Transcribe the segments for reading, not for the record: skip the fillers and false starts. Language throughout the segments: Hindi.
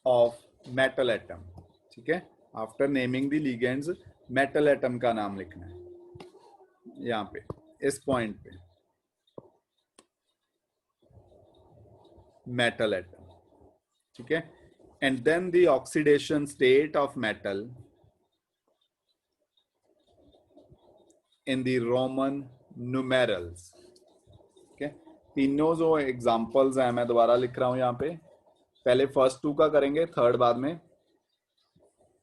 ऑफ मेटल एटम, ठीक है। After naming the ligands metal atom का नाम लिखना है यहाँ पे, इस पॉइंट पे, मेटल एटम, ठीक है। And then the oxidation state of metal in the Roman numerals, ठीक है। तीनों जो एग्जांपल्स हैं मैं दोबारा लिख रहा हूं यहाँ पे, पहले फर्स्ट टू का करेंगे, थर्ड बाद में।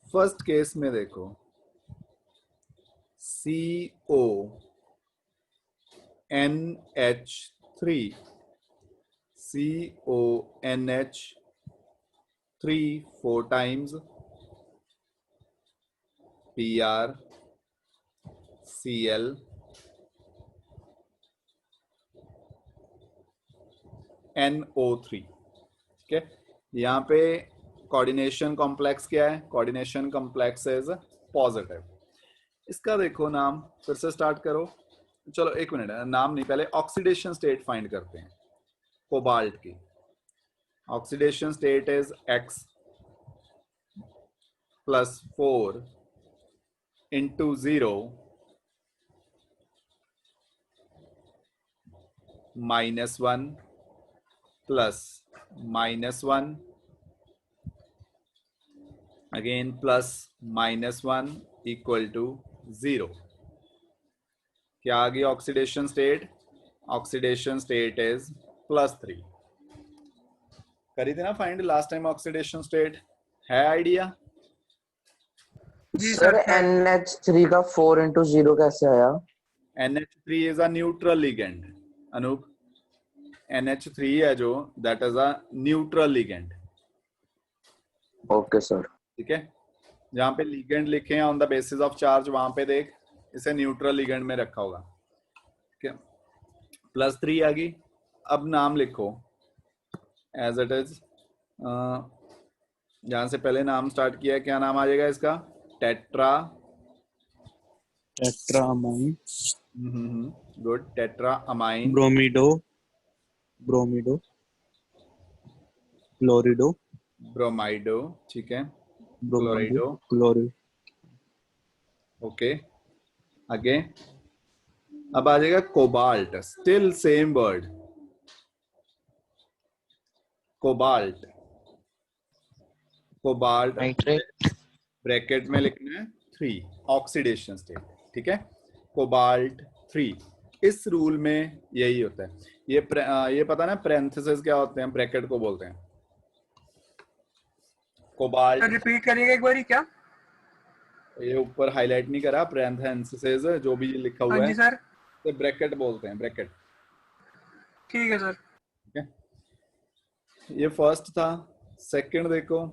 फर्स्ट केस में देखो, CO NH3, CONH3 4 times, PR Cl NO3, ठीक है। यहाँ पे कोऑर्डिनेशन कॉम्प्लेक्स क्या है? Coordination complex is positive. इसका देखो नाम, फिर से स्टार्ट करो। चलो एक मिनट, नाम नहीं, पहले ऑक्सीडेशन स्टेट फाइंड करते हैं कोबाल्ट की। Oxidation state is X + 4 × 0 -1 + -1 again +-1 = 0। क्या आ गई oxidation state? Oxidation state is +3। करी थी ना find last time oxidation state, है आइडिया? जी सर सर। NH3 का 4 × 0 कैसे आया? NH3 is a neutral ligand Anoop, NH3 है जो, that is a neutral ligand, okay sir. ठीक है। जहां पे लिगेंड लिखे हैं on the basis of charge, वहां पे देख इसे न्यूट्रल लिगेंड में रखा होगा, ठीक है। +3 आ गई। अब नाम लिखो एज इट इज, जहां से पहले नाम स्टार्ट किया है, क्या नाम आ जाएगा इसका? टेट्रा, टेट्रामाइन, गुड, टेट्रा अमाइन, ब्रोमिडो, ब्रोमिडो, क्लोरिडो, ब्रोमाइडो, ठीक है, ब्रोमाइडो, क्लोराइडो, क्लोरिड, ओके। आगे अब आ जाएगा cobalt, still same word, cobalt. Cobalt nitrate. Bracket में लिखना है 3, ऑक्सीडेशन स्टेट, ठीक है। कोबाल्ट 3, इस रूल में यही होता है। ये पता ना पैरेंथेसिस क्या होते हैं? ब्रैकेट को बोलते हैं। कोबाल्ट, रिपीट करिएगा एक बारी क्या? ये ऊपर हाईलाइट नहीं करा, पैरेंथेसिस जो भी लिखा हाँ हुआ जी है, सर। तो ब्रैकेट बोलते हैं, ब्रैकेट, ठीक है सर। ठीक है। ये फर्स्ट था। सेकंड देखो,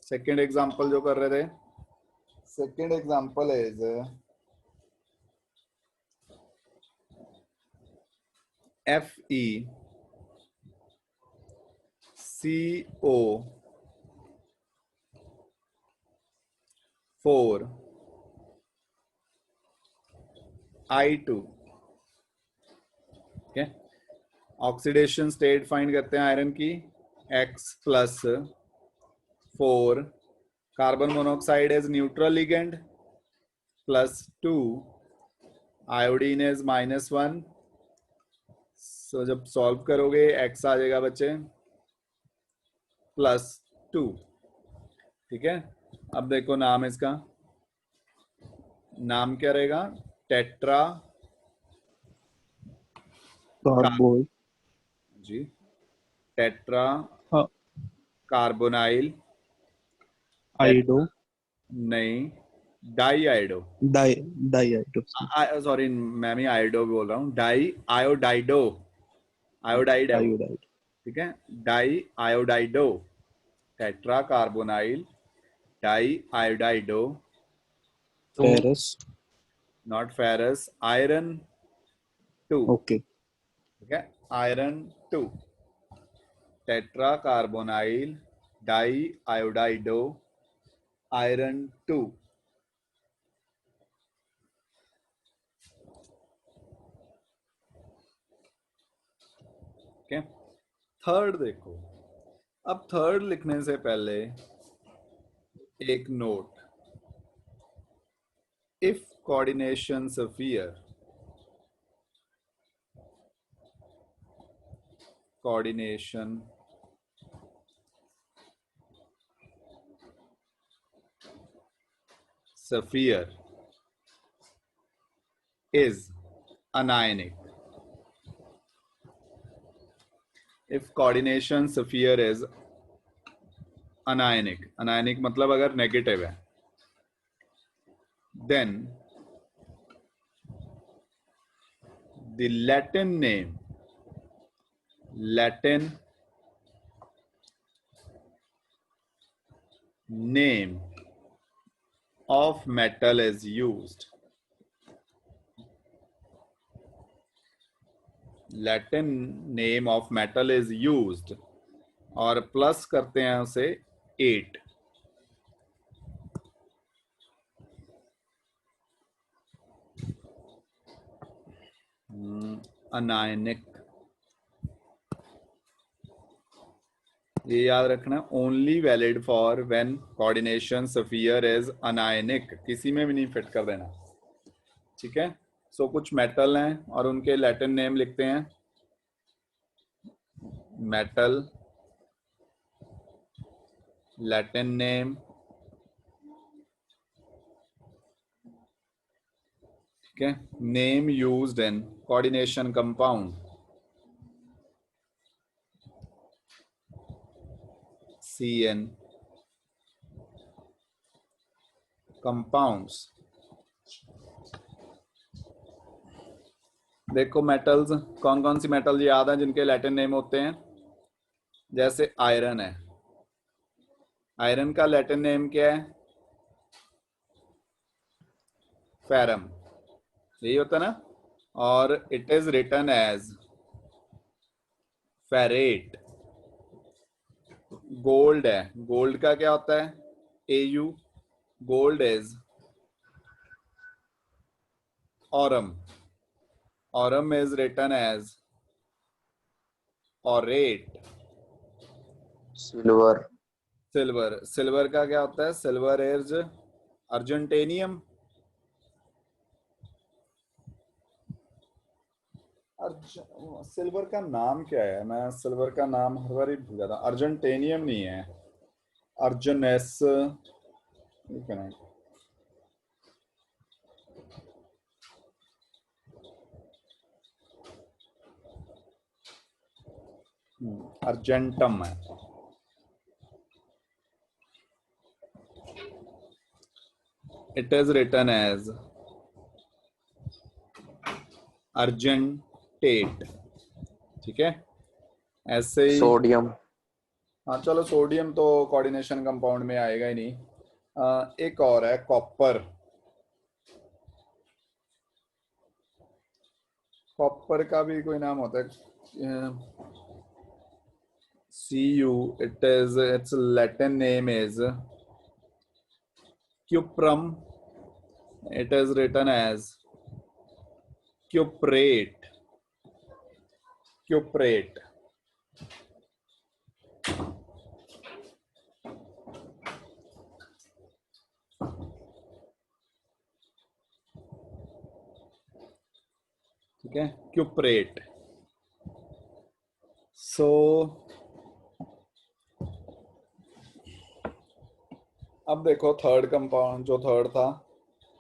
सेकंड एग्जांपल जो कर रहे थे, सेकंड एग्जांपल इज FeCO4I2, ठीक है। ऑक्सीडेशन स्टेट फाइंड करते हैं आयरन की, X + 4, carbon monoxide is neutral ligand, +2, iodine is -1। सो जब सॉल्व करोगे X आ जाएगा बच्चे +2, ठीक है। अब देखो नाम इसका, नाम क्या रहेगा? टेट्रा कार्बोइड, जी, टेट्रा हाँ, कार्बोनाइल, आइडो, नहीं, डाई आइडो, डाइआइडो, सॉरी मैं भी आयोडो बोल रहा हूँ, डाई आयोडाइडो, आयोडाइड है वो, डाइओडाइड, ठीक है, di iodido, tetra carbonyl di iodido, ferrous, not ferrous, iron 2, okay, ठीक है, iron 2, tetra carbonyl di iodido, iron 2, third देखो, अब थर्ड लिखने से पहले एक note, if coordination sphere coordination sphere is anionic. If coordination sphere is anionic, anionic मतलब अगर नेगेटिव है, then the Latin name of metal is used. Latin name of metal is used और प्लस करते हैं उसे 8. अनायनिक, ये याद रखना, only valid for when coordination sphere is anionic, किसी में भी नहीं फिट कर देना, ठीक है। सो कुछ मेटल हैं और उनके लैटिन नेम लिखते हैं, मेटल लैटिन नेम, ठीक है, name used in coordination compound, CN compounds. देखो मेटल्स, कौन कौन सी मेटल्स याद है जिनके लैटिन नेम होते हैं? जैसे आयरन है, आयरन का लैटिन नेम क्या है? फेरम, यही होता है ना। और it is written as ferrate. Gold है, गोल्ड का क्या होता है? AU, gold is aurum, aurum is written as aurate. Silver, silver, silver का क्या होता है? Silver is अर्जेंटेनियम। सिल्वर का नाम क्या है? मैं सिल्वर का नाम हर बार ही भूल जाता। अर्जेंटेनियम नहीं है, अर्जनेस, अर्जेंटम है। It is written as argentate, ठीक है। ऐसे ही सोडियम, हाँ चलो, सोडियम तो कोऑर्डिनेशन कंपाउंड में आएगा ही नहीं। एक और है कॉपर, कॉपर का भी कोई नाम होता है, Cu, it is, its Latin name is cuprum, it is written as cuprate, cuprate। ठीक है, क्यूपरेट। सो अब देखो थर्ड कंपाउंड, जो थर्ड था,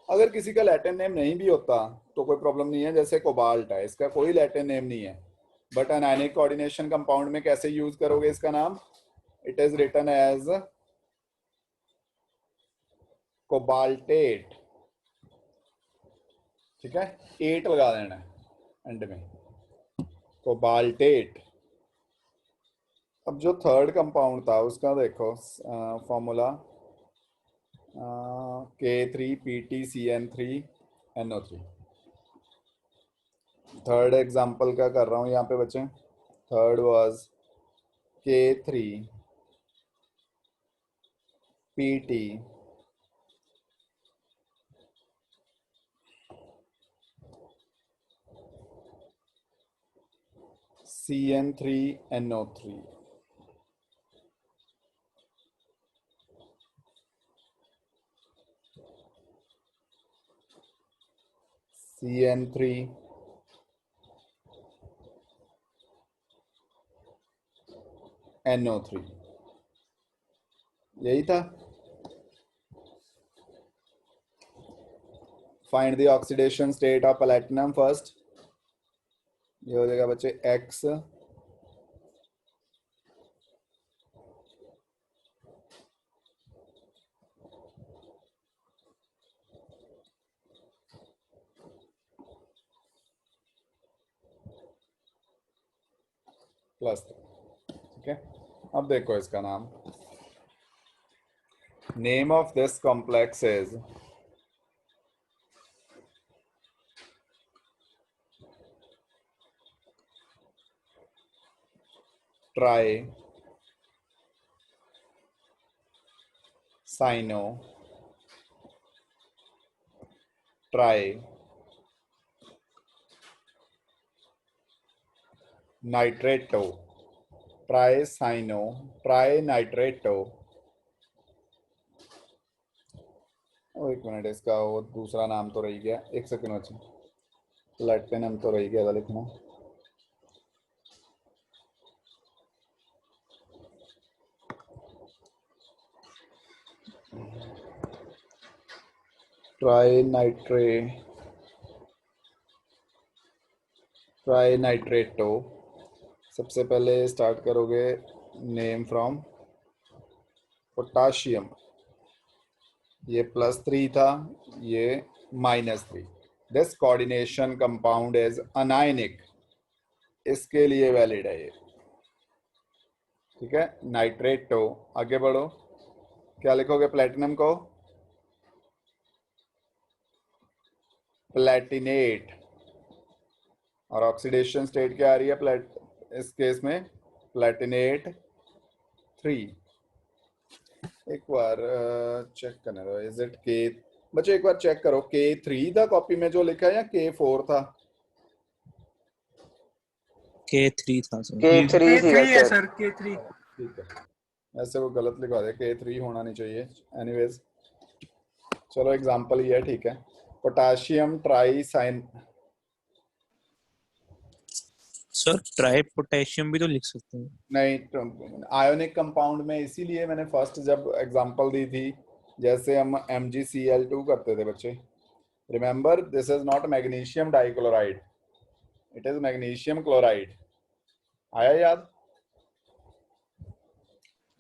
अगर किसी का लैटिन नेम नहीं भी होता तो कोई प्रॉब्लम नहीं है। जैसे कोबाल्ट है, इसका कोई लैटिन नेम नहीं है, बट अनायनिक कोऑर्डिनेशन कंपाउंड में कैसे यूज करोगे इसका नाम? It is written as cobaltate, ठीक है, 8 लगा देना है एंड में, कोबाल्टेट। अब जो थर्ड कंपाउंड था उसका देखो फॉर्मूला, K3PtCN3NO3। थर्ड एग्जांपल का कर रहा हूँ यहाँ पे बच्चे। Third was K3PT CN3NO3। CN3 NO3, यही था। Find the oxidation state of platinum first. ये हो जाएगा बच्चे X प्लस, ठीक है। अब देखो इसका नाम, name of this complex is tri cyano tri nitrato, tri cyano tri nitrato. एक मिनट, इसका वो दूसरा नाम तो रह गया, एक सेकंड बच्चे, प्लैटिनम तो रह गया था लिखना। ट्राई नाइट्रेटो। सबसे पहले स्टार्ट करोगे नेम फ्रॉम पोटाशियम, ये +3 था, ये -3। This coordination compound is anionic, इसके लिए वैलिड है ये, ठीक है। नाइट्रेटो, आगे बढ़ो, क्या लिखोगे प्लेटिनम को? प्लेटिनेट। और ऑक्सीडेशन स्टेट क्या आ रही है इस केस में? प्लेटिनेट 3। एक बार चेक करने दो, इज इट के, बच्चे एक बार चेक करो, K3 था कॉपी में जो लिखा है या K4 था? K3 था सर। K3 K3 थी है सर। Sir, K3। ठीक है, ऐसे वो गलत लिखवा दे, K3 होना नहीं चाहिए। एनीवेज चलो एग्जांपल ही है, ठीक है। Potassium tri cyan, sir tri potassium भी तो लिख सकते हैं। नहीं, आयोनिक कंपाउंड में, इसीलिए मैंने फर्स्ट जब एग्जांपल दी थी, जैसे हम MgCl2 करते थे बच्चे, remember this is not magnesium dichloride, it is magnesium chloride. आया याद?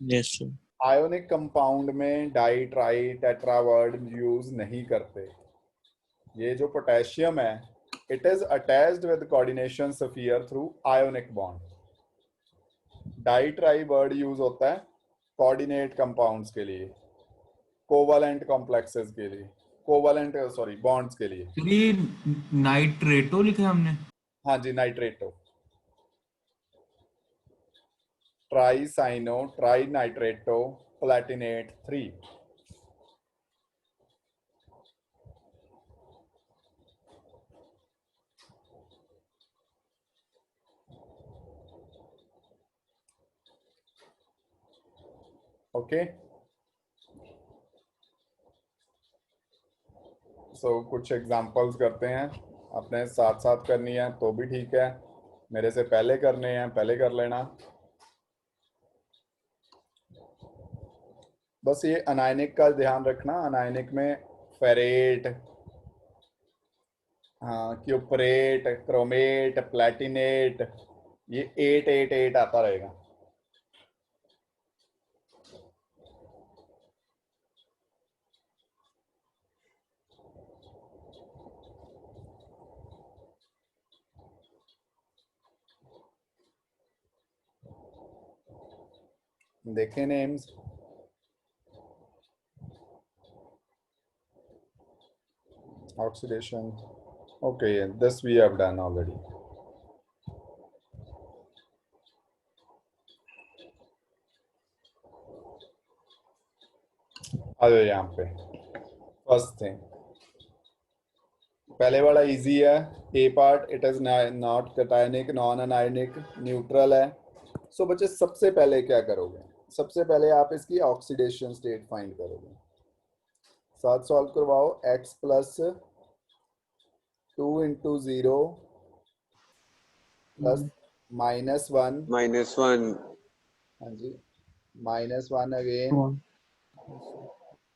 Yes sir. आयोनिक कंपाउंड में di tri tetra word use नहीं करते। ये जो पोटेशियम है, it is attached with coordination sphere through ionic bond. Di tri word use होता है कोऑर्डिनेट कंपाउंड्स के लिए, कोवलेंट कॉम्प्लेक्सेस के लिए, कोवलेंट सॉरी बॉन्ड्स के लिए। तो ये नाइट्रेटो लिखा है हमने। हाँ जी, नाइट्रेटो, ट्राई साइनो ट्राई नाइट्रेटो प्लैटिनेट 3। ओके, सो कुछ एग्जांपल्स करते हैं, अपने साथ साथ करनी है तो भी ठीक है, मेरे से पहले करने हैं पहले कर लेना। बस ये अनायनिक का ध्यान रखना, अनायनिक में फेरेट, हाँ, क्यूपरेट, क्रोमेट, प्लैटिनेट, ये 888 आता रहेगा। देखें names, oxidation, okay, this we have done already। आ जाओ यहाँ पे, फर्स्ट थिंग, पहले वाला इजी है, A part it is not cationic, non anionic, neutral है। सो बच्चे सबसे पहले क्या करोगे? सबसे पहले आप इसकी ऑक्सीडेशन स्टेट फाइंड करोगे। साथ सॉल्व करवाओ, x प्लस 2 into 0 plus -1, -1 हाँ जी, -1 अगेन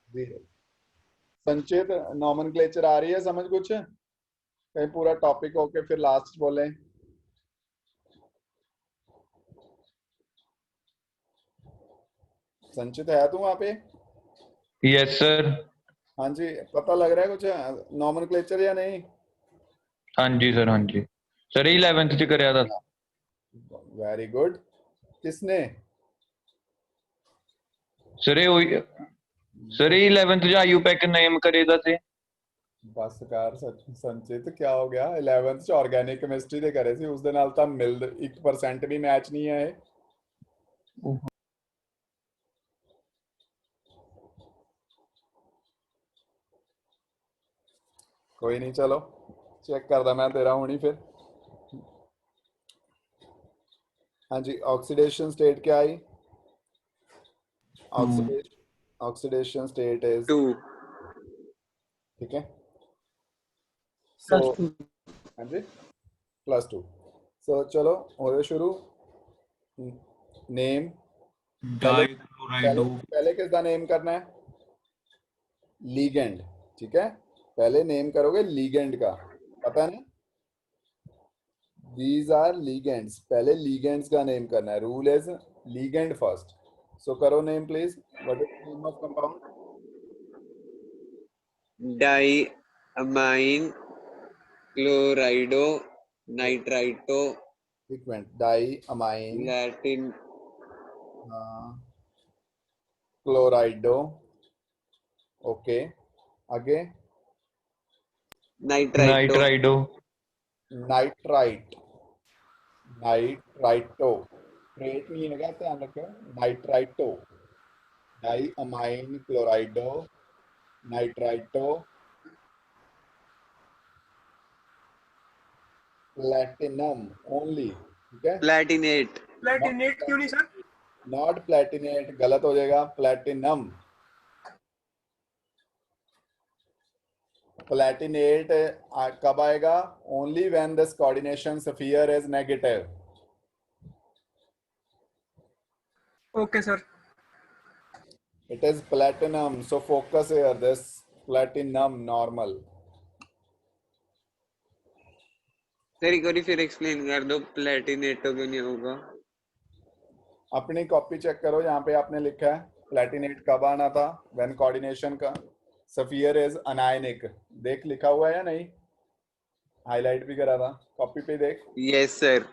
0। संचित नॉमेनक्लेचर आ रही है समझ कुछ? कहीं पूरा टॉपिक होके फिर लास्ट बोलें। संचित है तू वहां पे? Yes sir. हाँ जी, पता लग रहा है कुछ नॉमेनक्लेचर या नहीं? हाँ जी सर, हाँ जी सर, 11th च करया था। Very good. किसने? सर ये सर 11th च आईयूपैक नेम करे दा थे। बस कर संचित क्या हो गया? 11th ਚ ਆਰਗੈਨਿਕ ਕੈਮਿਸਟਰੀ ਦੇ ਕਰੇ ਸੀ ਉਸ ਦੇ ਨਾਲ ਤਾਂ ਮਿਲ 1% ਵੀ ਮੈਚ ਨਹੀਂ ਹੈ ਇਹ। कोई नहीं, चलो चेक करदा मैं तेरा हुणी फिर। हाँ जी, ऑक्सीडेशन स्टेट क्या आई? ऑक्सीडेशन स्टेट इज 2 ठीक है। सो हाँ जी +2। सो चलो हो गया शुरू। नेम पहले डाइक्लोराइडो। पहले किसका नेम करना है? लीगेंड। ठीक है, पहले नेम करोगे लीगेंड का, पता है ना? दीज आर लीगेंड्स, पहले लीगेंड्स का नेम करना है। Rule is ligand first. So करो name please. What is the name of compound? Diammine chlorido nitrito एक मिनट, डाई अमाइन लैटिन क्लोराइडो, ओके, आगे नाइट्राइटो नाइट्राइडो। नाइट्राइट, नाइट्राइटो, ट्रेट नहीं है, ध्यान रखो, nitrito, di ammine chlorido nitrito platinum only. ठीक है, प्लैटिनेट प्लेटिनेट क्यों नहीं सर? नॉट प्लैटिनेट, गलत हो जाएगा, प्लैटिनम। प्लैटिनेट कब आएगा? Only when this coordination sphere is negative. Okay sir. It is platinum, so focus here, this platinum normal। Sir एक बार फिर एक्सप्लेन कर दो, प्लैटिनेटो क्यों नहीं होगा? अपनी कॉपी चेक करो, यहाँ पे आपने लिखा है प्लैटिनेट कब आना था? व्हेन कोऑर्डिनेशन का स्फीयर इज अनायनिक। देख लिखा हुआ है या नहीं? हाईलाइट भी करा था, कॉपी पे देख। Yes sir.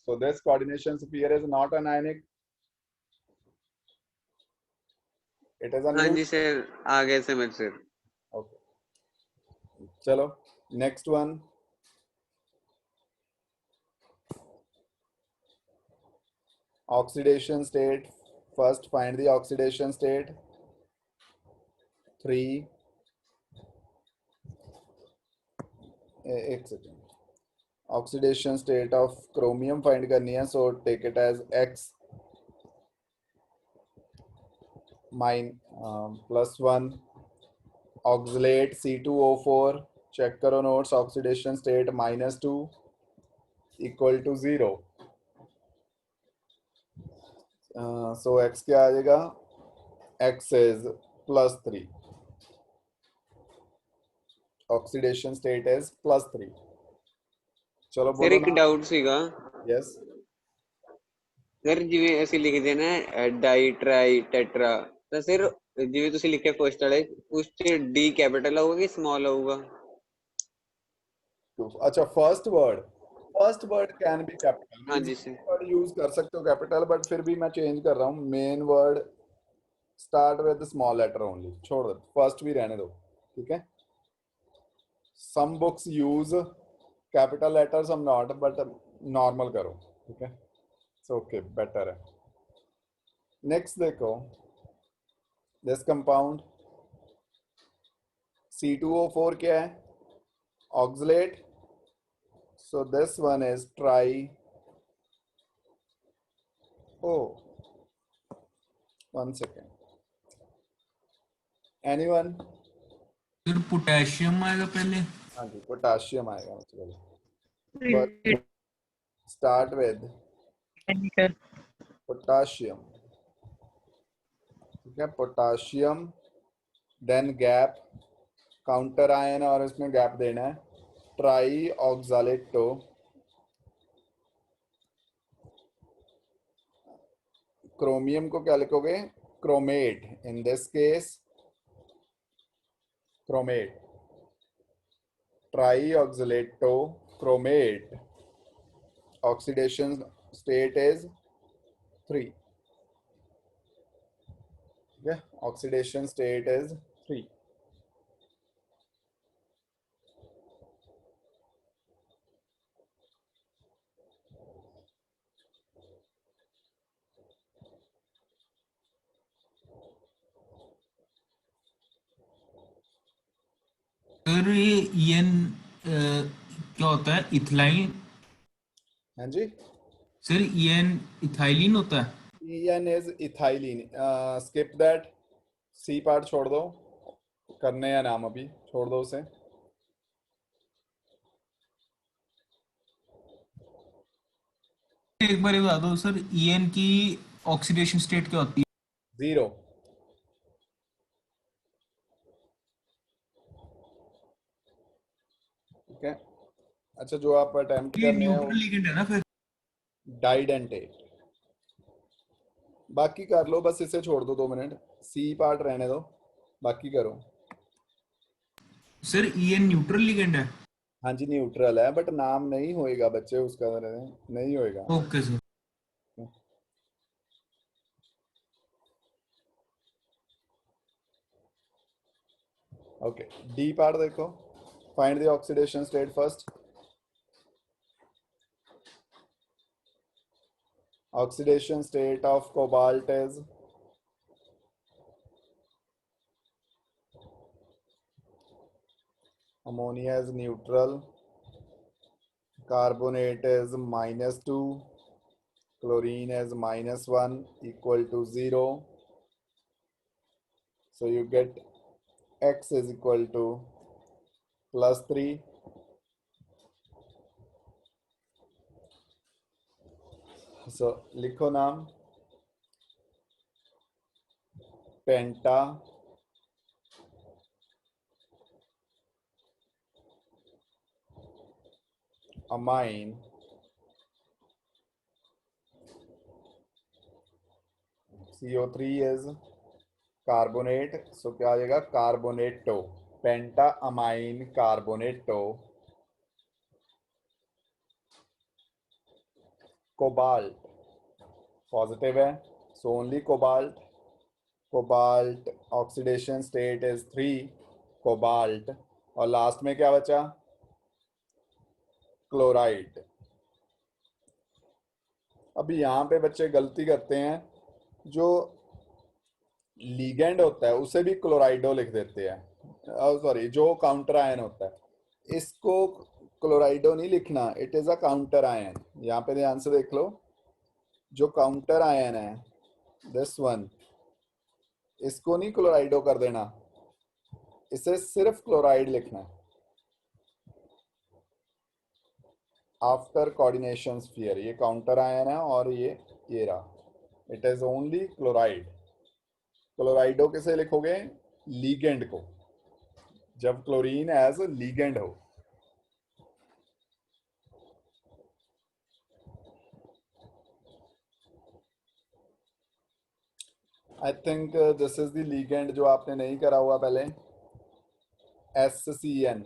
So this coordination sphere is not anionic, it is a हाँ new। जी सर, आ गए समझ सर। Okay, चलो next one। Oxidation state, first find the oxidation state। 3 एक second, oxidation state of chromium find करनी है, so take it as X +1 oxalate C2O4, check करो notes, oxidation state -2 equal to 0। So X क्या आ जाएगा? X is +3, oxidation state is +3। चलो सर बोलो एक ना। डाउट सीगा यस, ਸਰ, ਜਿਵੇਂ ਅਸੀਂ ਲਿਖਦੇ ਨਾ ਡਾਈ ਟਰਾਈ ਟੈਟਰਾ, ਤਾਂ ਸਰ ਜਿਵੇਂ ਤੁਸੀਂ ਲਿਖਿਆ ਫਸਟ ਵਾਲੇ, ਉਸ ਚ ਡੀ ਕੈਪੀਟਲ ਆਊਗਾ ਕਿ ਸਮਾਲ ਆਊਗਾ? अच्छा first word can be capital, हाँ मींस जी सर। वर्ड यूज कर सकते हो कैपिटल, बट फिर भी मैं चेंज कर रहा हूँ, main word start with small letter only, छोड़ दो, फर्स्ट भी रहने दो। ठीक है, some books use capital letter, some not, but normal करो। ठीक है, ओके, बेटर है। नेक्स्ट देखो, दिस कंपाउंड C2O4 क्या है? Oxalate, so this one is tri, oh, one second, anyone? फिर पोटेशियम आएगा पहले। हाँ जी पोटाशियम आएगा मतलब स्टार्ट विद पोटाशियम, ठीक है potassium, then gap, counter ion और इसमें गैप देना है, ट्राई ऑक्सालेटो, क्रोमियम को क्या लिखोगे chromate, in this case chromate, tri oxalato chromate, oxidation state is 3, ठीक है ऑक्सीडेशन स्टेट इज 3। सर ये ईएन क्या होता है, इथाइलिन? हाँ जी सर ईएन इथाइलिन होता है? EN is ethylene, skip that, C part छोड़ दो, करने या नाम अभी छोड़ दो उसे। एक बार ये बता दो सर, ईएन की ऑक्सीडेशन स्टेट क्या होती है? 0, ठीक है। अच्छा जो आप अटेम्प्ट ये करने हैं न्यूट्रल लिगेंड है ना फिर? डाइडेंटेट, बाकी कर लो, बस इसे छोड़ दो 2 मिनट, सी पार्ट रहने दो, बाकी करो। सर ईएन न्यूट्रल लिगेंड है? हाँ जी न्यूट्रल है बट नाम नहीं होएगा बच्चे उसका, नहीं होएगा। Okay sir. Okay D part देखो, find the oxidation state first. Oxidation state of cobalt is ammonia is neutral, carbonate is -2, chlorine is -1 equal to 0. So you get X is equal to +3. So लिखो नाम पेंटा अमाइन CO3 is कार्बोनेट, सो क्या आ जाएगा कार्बोनेटो, पेंटा अमाइन कार्बोनेटो, कोबाल्ट पॉजिटिव है, so only cobalt, cobalt oxidation state is 3 cobalt, और लास्ट में क्या बचा क्लोराइड। अब यहाँ पे बच्चे गलती करते हैं, जो लीगेंड होता है उसे भी क्लोराइडो लिख देते हैं, सॉरी जो काउंटर आयन होता है इसको क्लोराइडो नहीं लिखना, it is a counter ion. यहाँ पे ध्यान से देख लो, जो काउंटर आयन है दिस वन, इसको नहीं क्लोराइडो कर देना, इसे सिर्फ क्लोराइड लिखना है आफ्टर कोऑर्डिनेशन स्फीयर। ये काउंटर आयन है और ये रहा, इट इज ओनली क्लोराइड। क्लोराइडो किसे लिखोगे लीगेंड को, जब क्लोरीन एज लीगेंड हो। I think this is the ligand जो आपने नहीं करा हुआ पहले, SCN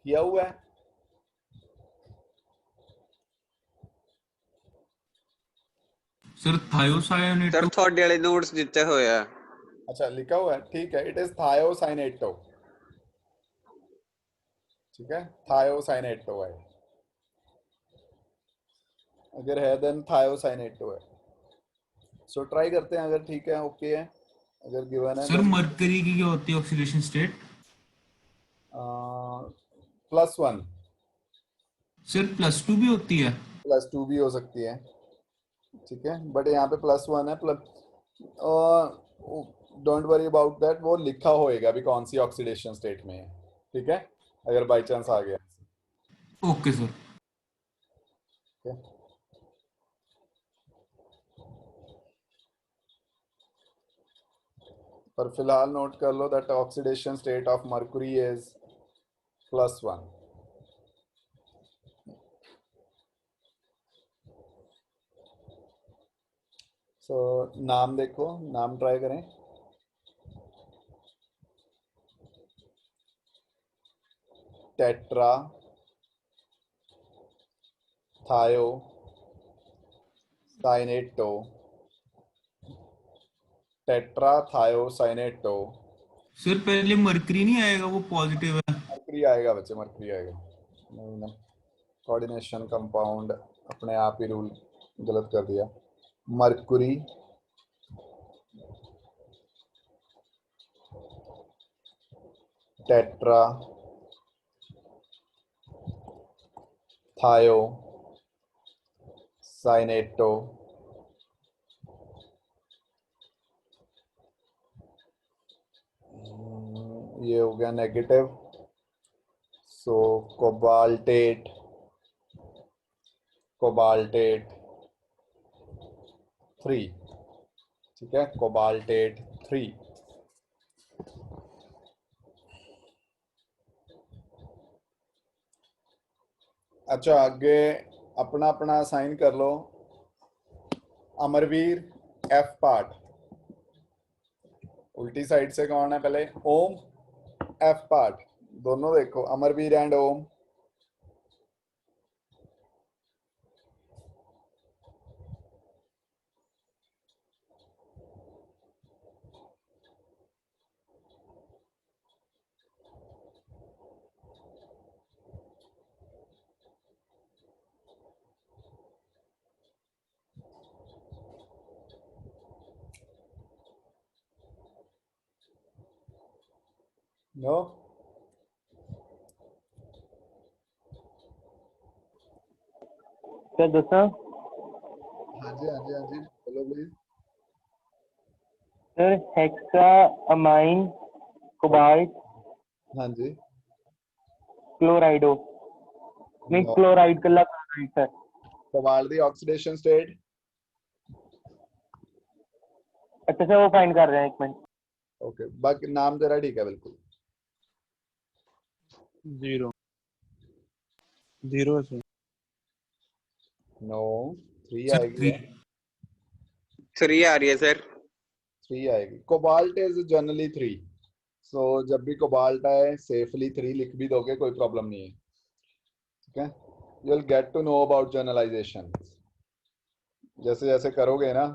किया हुआ है। सर थायोसायनेट सर ਤੁਹਾਡੇ ਵਾਲੇ ਨੋट्स ਦਿੱਤੇ ਹੋਏ ਆ। अच्छा लिखा हुआ है, ठीक है, इट इज थायोसाइनेटो, ठीक है थायोसाइनेटो है, अगर है देन थायोसाइनेटो है। सो ट्राई करते हैं, अगर ठीक है ओके है, अगर गिवन है सर मरकरी की क्या होती है ऑक्सीडेशन स्टेट? +1। सर +2 भी होती है? +2 भी हो सकती है, ठीक है, बट यहाँ पे +1 है, डोंट वरी अबाउट दैट, वो लिखा होएगा अभी कौन सी ऑक्सीडेशन स्टेट में है, ठीक है। अगर बाई चांस आ गया। Okay sir. Okay? पर फिलहाल नोट कर लो that oxidation state of mercury is +1। So नाम देखो, नाम ट्राई करें। टेट्रा थायो साइनेटो, टेट्रा थायो साइनेटो। सर पहले मरकरी नहीं आएगा, वो पॉजिटिव है। मर्क्यूरी आएगा बच्चे, मर्क्यूरी आएगा। नहीं ना, कोऑर्डिनेशन कंपाउंड अपने आप ही रूल गलत कर दिया। मर्क्यूरी टेट्रा थायो साइनेटो, ये हो गया नेगेटिव। सो कोबाल्टेट, कोबाल्टेट 3, ठीक है, कोबाल्टेट 3। अच्छा आगे अपना अपना असाइन कर लो। अमरवीर एफ पार्ट, उल्टी साइड से कौन है पहले? ओम। एफ पार्ट दोनों देखो, अमरवीर एंड ओम। नो, क्या दसा? हाँ जी हाँ जी हाँ जी, बोलो please. Sir hexa amine cobalt हाँ जी। क्लोराइडो नहीं, No. क्लोराइड कल्ला क्लोराइड सर। कोबाल्ट दी ऑक्सीडेशन स्टेट। अच्छा सर, वो फाइंड कर रहे हैं, 1 मिनट। ओके, बाकी नाम तेरा ठीक है बिल्कुल। 0 0 है सर। नो, 3 सर आएगी 3। है। 3 आ रही है सर। 3 आएगी। Cobalt is generally 3। सो जब भी कोबाल्ट आए सेफली 3 लिख भी दोगे, कोई प्रॉब्लम नहीं है, ठीक है। You will get to know about generalisation. जैसे जैसे करोगे ना,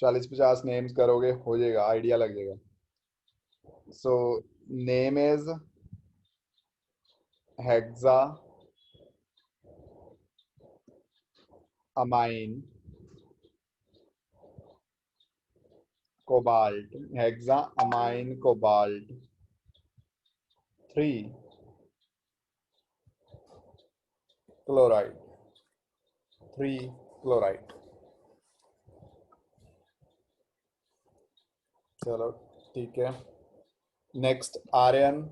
40-50 नेम्स करोगे, हो जाएगा, आइडिया लग जाएगा। So name is hexa amine cobalt, hexa amine cobalt 3 chloride, 3 chloride. चलो ठीक है। नेक्स्ट आर्यन।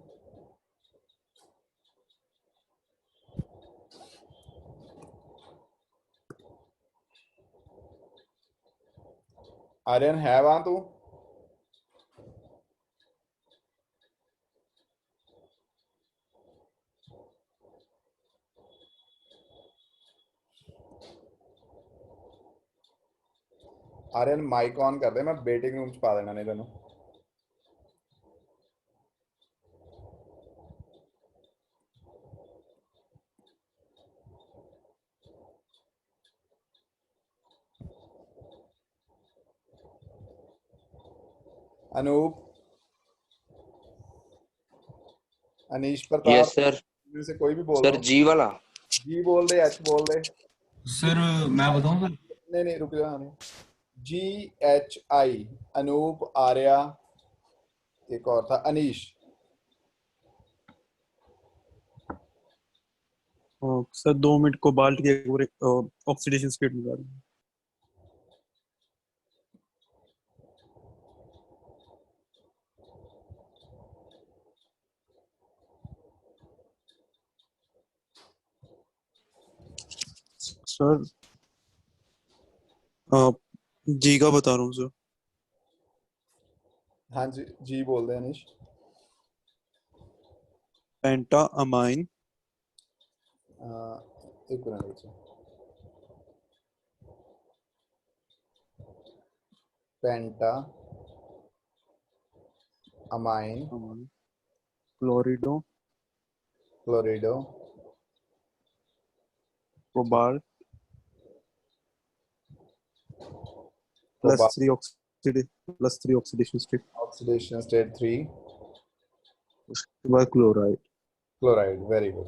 आर्यन है वहां तू? आर्यन माइक ऑन कर दे, मैं वेटिंग रूम च पा देना नहीं तेन। Anoop, Anish Pratap, yes sir. इनमें से कोई भी बोल सर दो। जी वाला। जी बोल दे, एच बोल दे। सर मैं बताऊं सर? नहीं नहीं, रुक जा। GHI अनूप, आर्या, एक और था अनीश। सर 2 मिनट कोबाल्ट के ऑक्सीडेशन स्टेट बता रहा हूँ। सर जी का बता रहा हूँ सर। हाँ जी, जी बोल दे अनिश। पेंटा अमाइन एक मिनट बच्चे। Penta ammine chlorido chlorido cobalt cobalt plus three oxidation state, oxidation state 3 उसके बाद क्लोराइड। क्लोराइड। Very good.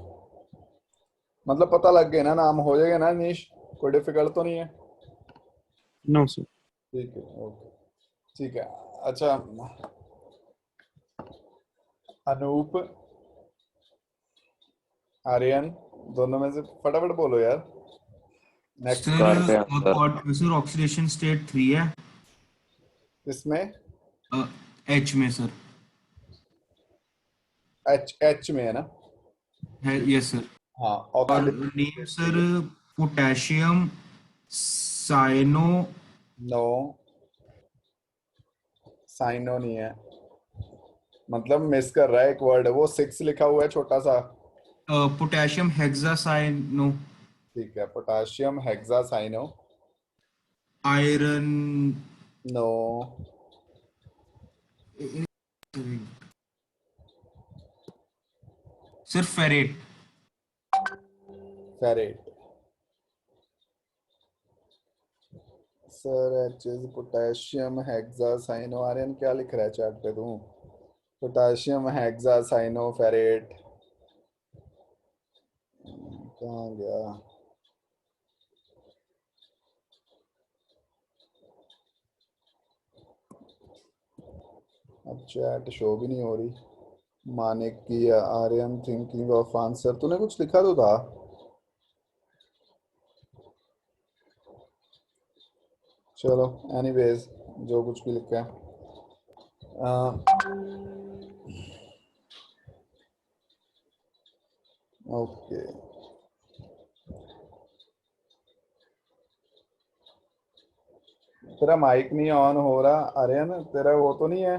मतलब पता लग गया ना, नाम हो जाएगा ना अनिश, कोई डिफिकल्ट तो नहीं है? No sir. ठीक है, ओके, ठीक है। अच्छा, अनूप आर्यन, दोनों में से फटाफट बोलो यार। नेक्स्ट करते हैं सर सर ऑक्सीडेशन स्टेट 3 है इसमें एच में सर। एच, एच में है ना? है यस सर। हाँ, और oxidation name sir potassium cyano no, cyano नहीं है, मतलब मिस कर रहा है एक वर्ड, वो 6 लिखा हुआ है छोटा सा। पोटेशियम हेक्सासाइनो ठीक है, potassium hexacyano iron no, sir ferrate ferrate. Sir H is potassium hexacyano, Aryan क्या लिख रहा है चैट पे तू? पोटेशियम हेक्सासाइनो फेरेट कहाँ गया? अब चैट शो भी नहीं हो रही। मानिक की आर्यन थिंकिंग ऑफ आंसर, तूने कुछ लिखा तो था। चलो एनीवेज, जो कुछ भी लिखा है। ओके, तेरा माइक नहीं ऑन हो रहा आर्यन, तेरा वो तो नहीं है,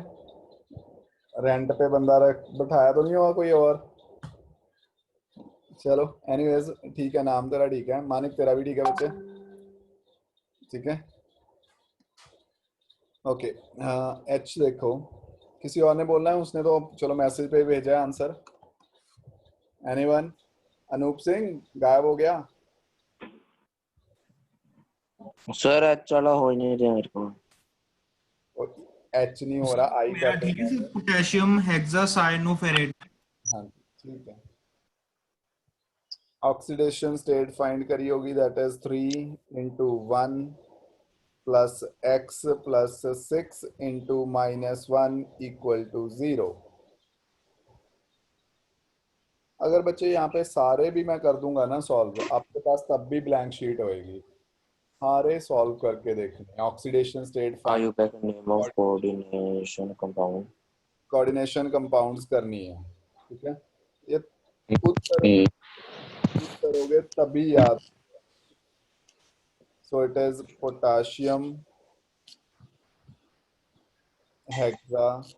रेंट पे बंदा रख बिठाया तो नहीं होगा कोई और? चलो एनीवेज, ठीक है, नाम तेरा ठीक है, मानिक तेरा भी ठीक है बच्चे, ठीक है, ओके। एच देखो, किसी और ने बोलना है? उसने तो चलो मैसेज पे भेजा है आंसर। एनीवन? अनूप सिंह गायब हो गया। सर एच वाला हो ही नहीं रहा मेरे को। एच नहीं हो रहा, आई मेरा कर ठीक है देंगे। Sir potassium hexacyano ferrate. हाँ ठीक है। ऑक्सीडेशन स्टेट फाइंड करी होगी, that is 3 × 1 plus x plus 6 × -1 = 0। अगर बच्चे यहाँ पे सारे भी मैं कर दूंगा ना सॉल्व, आपके पास तब भी ब्लैंक शीट होएगी। सारे सॉल्व करके देखने, oxidation state find, IUPAC name of coordination compound. Coordination compounds करनी है, ठीक है? ये खुद करोगे तभी याद। So it is potassium hexacyano,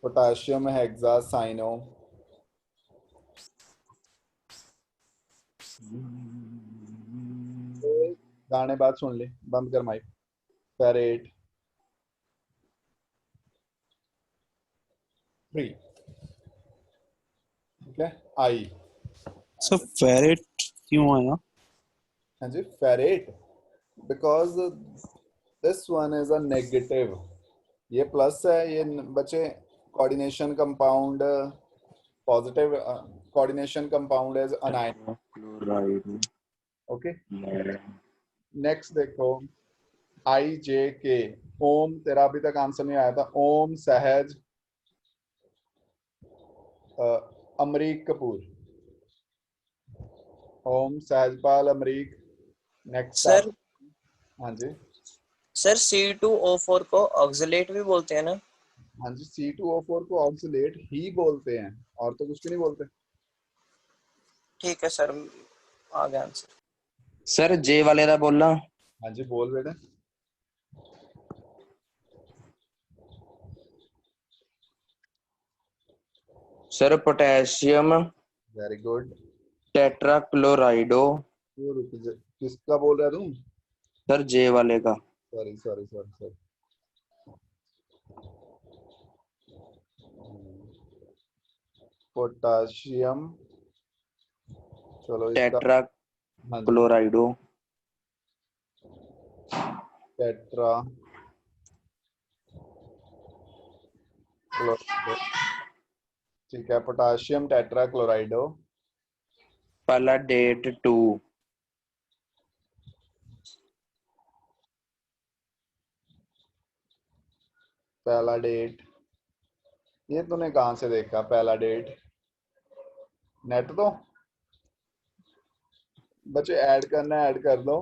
potassium hexacyano, गाने बात सुन ले, बंद कर माइक। फेरेट 3, ठीक है। आई, सर फेरेट क्यों आया? हाँ जी, ferrate because this one is a negative, ये प्लस है, ये बच्चे coordination compound positive, coordination compound is anion. Chloride. Okay, next देखो, IJK। ओम, तेरा अभी तक आंसर नहीं आया था। ओम, सहज, अमरीक कपूर। ओम, सहजपाल, अमरीक। नेक्स्ट सर हाँ जी, सर C2O4 को ऑक्सलेट भी बोलते हैं ना? हाँ जी, C2O4 को ऑक्सीलेट ही बोलते हैं, और तो कुछ भी नहीं बोलते। ठीक है सर, आ गया आंसर। सर जे वाले दा बोलना। हाँ जी बोल बेटा। Sir potassium very good. Tetrachlorido. वो किसका बोल रहा है तुम? सर जे वाले का। Sorry sorry sorry sorry. Potassium, चलो इसका। हाँ जी टेट्राक्लोराइडो। टेट्रा ठीक है, पोटाशियम टेट्रा क्लोराइडो। पैलाडेट 2। पैलाडेट, ये तूने कहाँ से देखा पैलाडेट? नेट तो बच्चे ऐड करना है, ऐड कर दो।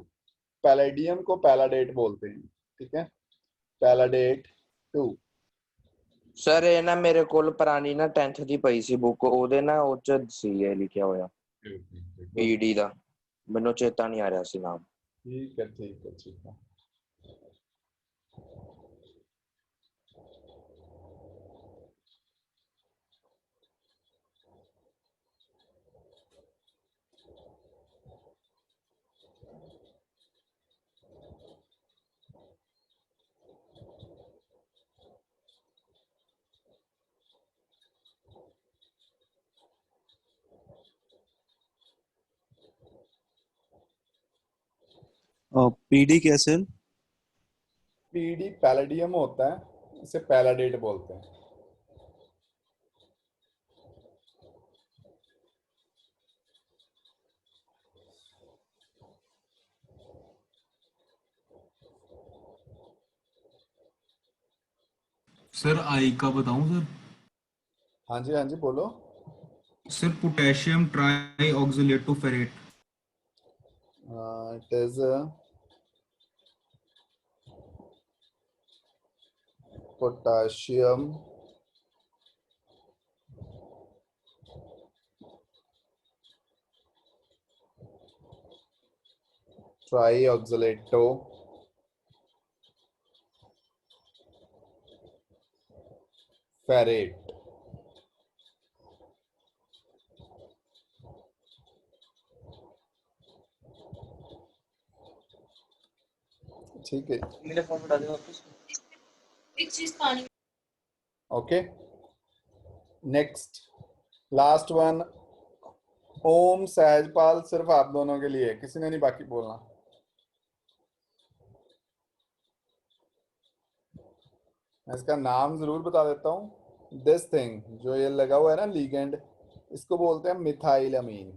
पैलेडियम को पैलाडेट बोलते हैं, ठीक है। पैलाडेट 2। सर ਇਹ ਨਾ ਮੇਰੇ ਕੋਲ ਪੁਰਾਣੀ ਨਾ 10th ਦੀ ਪਈ ਸੀ ਬੁੱਕ, ਉਹਦੇ ਨਾ ਉਹ ਚ ਸੀ ਇਹ ਲਿਖਿਆ ਹੋਇਆ ਪੀਡੀ ਦਾ, ਮੈਨੂੰ ਚੇਤਾ ਨਹੀਂ ਆ ਰਿਹਾ ਸੀ ਨਾਮ। ठीक है ठीक है ठीक है। पीडी कैसे है? पीडी पैलेडियम होता है, इसे पैलाडेट बोलते हैं। सर आई का बताऊं सर? हाँ जी बोलो। Sir potassium tri oxalato ferrate. It is potassium trioxalato ferrate. ठीक है, मेरे फोन में डाल वापस। Okay. Next last one, Om Sahajpal, सिर्फ आप दोनों के लिए, किसी ने नहीं बाकी बोलना। मैं इसका नाम जरूर बता देता हूँ। दिस थिंग जो ये लगा हुआ है ना लिगेंड, इसको बोलते हैं मिथाइल अमीन।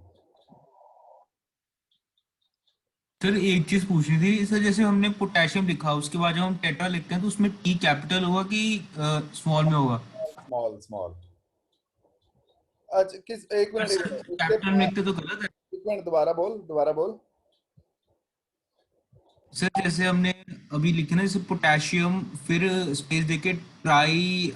सर एक चीज पूछनी थी सर, जैसे हमने पोटेशियम लिखा उसके बाद जब हम टेट्रा लिखते हैं तो उसमें टी कैपिटल होगा कि स्मॉल में होगा? Small small. अच्छा किस, एक मिनट सर उसके कैपिटल में लिखते तो गलत है। एक मिनट, दोबारा बोल दोबारा बोल। सर जैसे हमने अभी लिखे ना, जैसे पोटेशियम फिर स्पेस देके ट्राई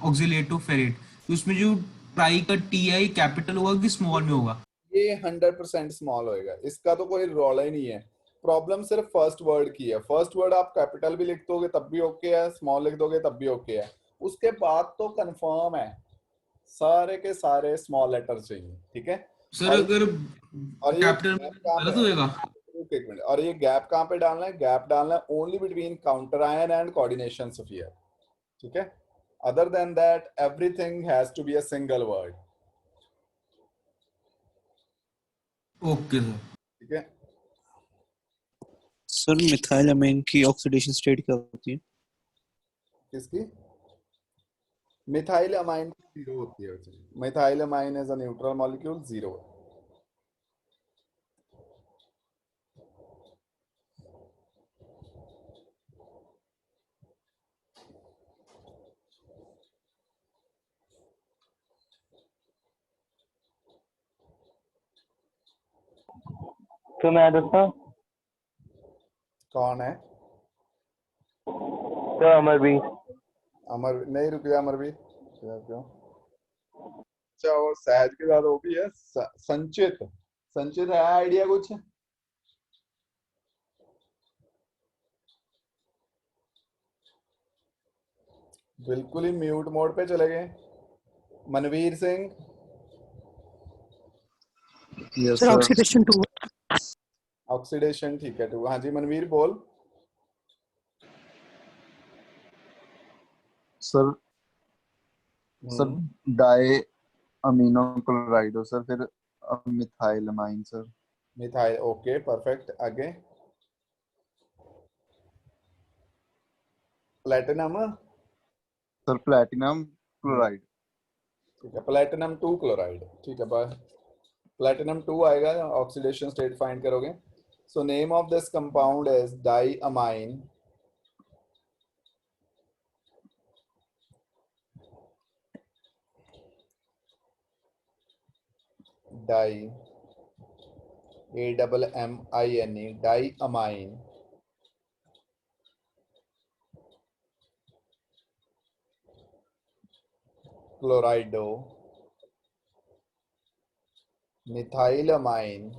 ऑक्सिलेटो फेरेट, तो उसमें जो ट्राई का टी आई कैपिटल होगा कि स्मॉल में होगा? ये 100% स्मॉल होएगा, इसका तो कोई रौला ही नहीं है। प्रॉब्लम सिर्फ फर्स्ट वर्ड की है। फर्स्ट वर्ड आप कैपिटल भी लिख दोगे तब भी ओके है, स्मॉल लिख दोगे तब भी ओके है। उसके बाद तो कंफर्म है, सारे के सारे स्मॉल लेटर चाहिए, ठीक है। सर अगर और ये कैपिटल में गैप कहाँ गलत पे, होएगा? एक मिनट, और ये गैप कहाँ पे डालना है? गैप डालना है only between counter ion and coordination sphere, ठीक है। Other than that everything has to be a single word, okay sir. ठीक है। सर मिथाइल अमीन की ऑक्सीडेशन स्टेट क्या होती है? किसकी? मिथाइल अमाइन 0 होती है। Methyl amine is a neutral molecule, 0। तो मैं दोस्तों कौन है? तो अमर भी। अमर नहीं, रुक जा अमर भी, क्यों? अच्छा, और सहज के साथ वो भी है संचित। संचित है आइडिया कुछ? बिल्कुल ही म्यूट मोड पे चले गए। Manveer Singh. Yes sir sir. Oxidation 2। Oxidation ठीक है टू। हाँ जी मनवीर बोल। Sir sir di amino chloride हो सर, फिर methylamine sir. Methyl, okay perfect. आगे प्लेटिनम, सर प्लैटिनम क्लोराइड। ठीक है प्लेटिनम 2 क्लोराइड, ठीक है बाय। प्लेटिनम 2 आएगा, ऑक्सीडेशन स्टेट फाइंड करोगे। So name of this compound is diammine di AMMINE diammine chlorido methylamine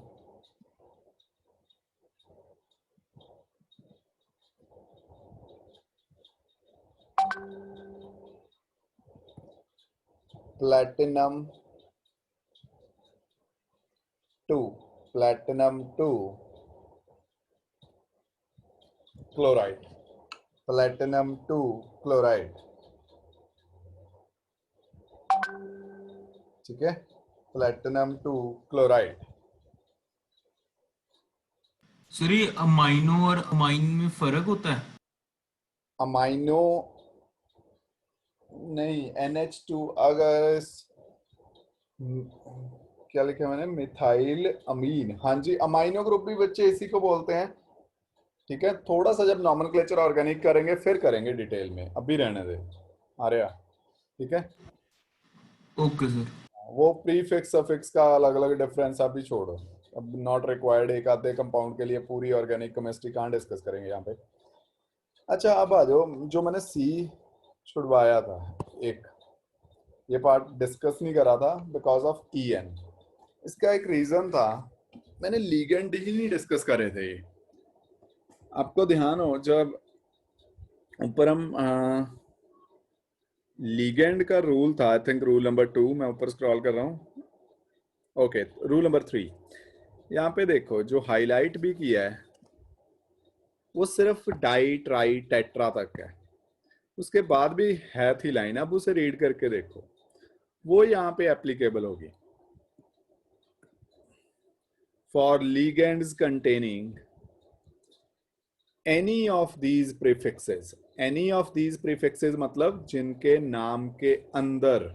platinum 2 platinum 2 chloride platinum 2 chloride, ठीक है प्लैटिनम 2 क्लोराइड। सर ये अमाइनो और अमाइन में फर्क होता है? अमाइनो नहीं, NH2 अगर क्या लिखा मैंने, मिथाइल अमीन। हाँ जी अमाइनो ग्रुप भी बच्चे इसी को बोलते हैं, ठीक है। थोड़ा सा जब नॉमेनक्लेचर ऑर्गेनिक करेंगे फिर करेंगे डिटेल में, अभी रहने दे आर्या, ठीक है। Okay sir. वो प्रीफिक्स सफिक्स का अलग अलग डिफरेंस अभी छोड़ो, अब नॉट रिक्वायर्ड। एक आधे कंपाउंड के लिए पूरी ऑर्गेनिक केमिस्ट्री कहाँ डिस्कस करेंगे यहाँ पे। अच्छा अब आ जाओ, जो मैंने सी छुड़वाया था एक, ये पार्ट डिस्कस नहीं करा था बिकॉज ऑफ EN। इसका एक रीजन था, मैंने लीगेंड ही नहीं डिस्कस करे थे। आपको ध्यान हो जब ऊपर हम लीगेंड का रूल था, आई थिंक रूल नंबर 2, मैं ऊपर स्क्रॉल कर रहा हूँ। ओके रूल नंबर 3, यहाँ पे देखो जो हाईलाइट भी किया है वो सिर्फ डाई ट्राई टेट्रा तक है, उसके बाद भी है थी लाइन, अब उसे रीड करके देखो, वो यहाँ पे एप्लीकेबल होगी। For ligands containing any of these prefixes, any of these prefixes मतलब जिनके नाम के अंदर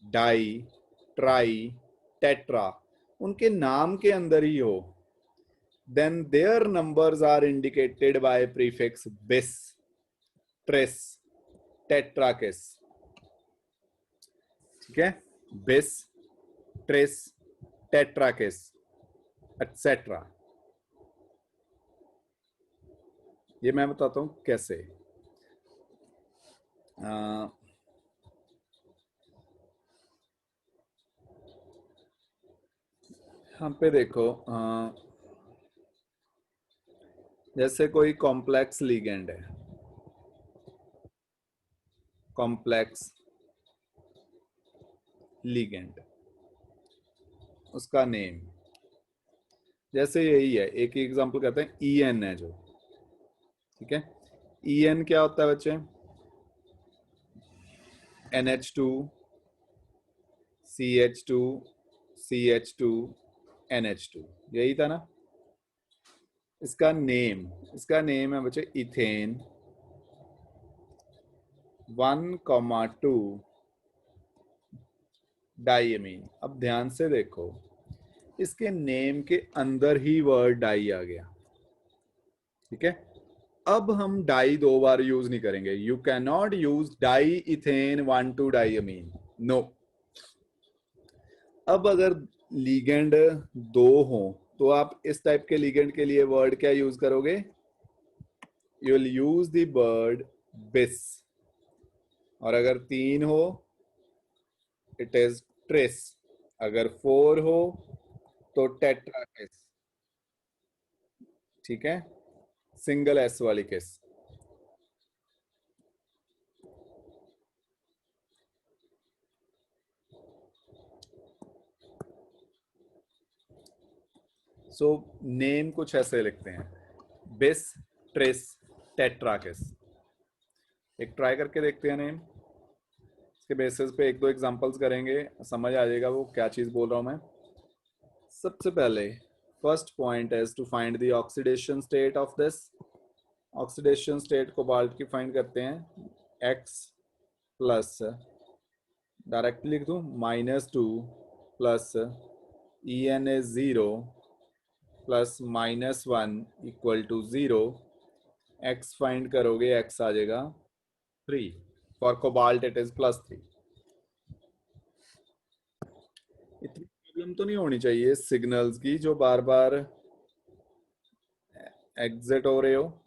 डाई ट्राई टेट्रा उनके नाम के अंदर ही हो, then their numbers are indicated by prefix bis, tris, tetrakis, ठीक है। bis, tris, tetrakis etc। ये मैं बताता हूं कैसे। यहाँ पे देखो जैसे कोई कॉम्प्लेक्स लीगेंड है, कॉम्प्लेक्स लीगेंड, उसका नेम जैसे यही है, एक ही एग्जांपल कहते हैं EN है जो, ठीक है। EN क्या होता है बच्चे, NH2 CH2 CH2 NH2, यही था ना। इसका नेम है बच्चे इथेन 1,2 डाइएमीन। अब ध्यान से देखो, इसके नेम के अंदर ही वर्ड डाई आ गया, ठीक है। अब हम डाई 2 बार यूज नहीं करेंगे, you can not use di ethane 1,2 diamine, no. अब अगर लीगेंड 2 हो तो आप इस टाइप के लीगेंड के लिए वर्ड क्या यूज करोगे, you will use the word बिस। और अगर 3 हो इट इज ट्रेस, अगर 4 हो तो टेट्रा केस, ठीक है, सिंगल एस वाली केस। सो नेम कुछ ऐसे लिखते हैं, बिस, ट्रेस, टेट्राकेस। एक ट्राई करके देखते हैं नेम, इसके बेसिस पे एक दो एग्जांपल्स करेंगे, समझ आ जाएगा वो क्या चीज बोल रहा हूं मैं। सबसे पहले first point is to find the oxidation state of this. Oxidation state cobalt की फाइंड करते हैं, x प्लस, डायरेक्टली लिख दूं, -2 plus En is 0 plus -1 equal to 0। x find करोगे, x आ जाएगा 3। For cobalt it is +3। इतनी प्रॉब्लम तो नहीं होनी चाहिए सिग्नल्स की जो बार बार एग्जिट हो रहे हो।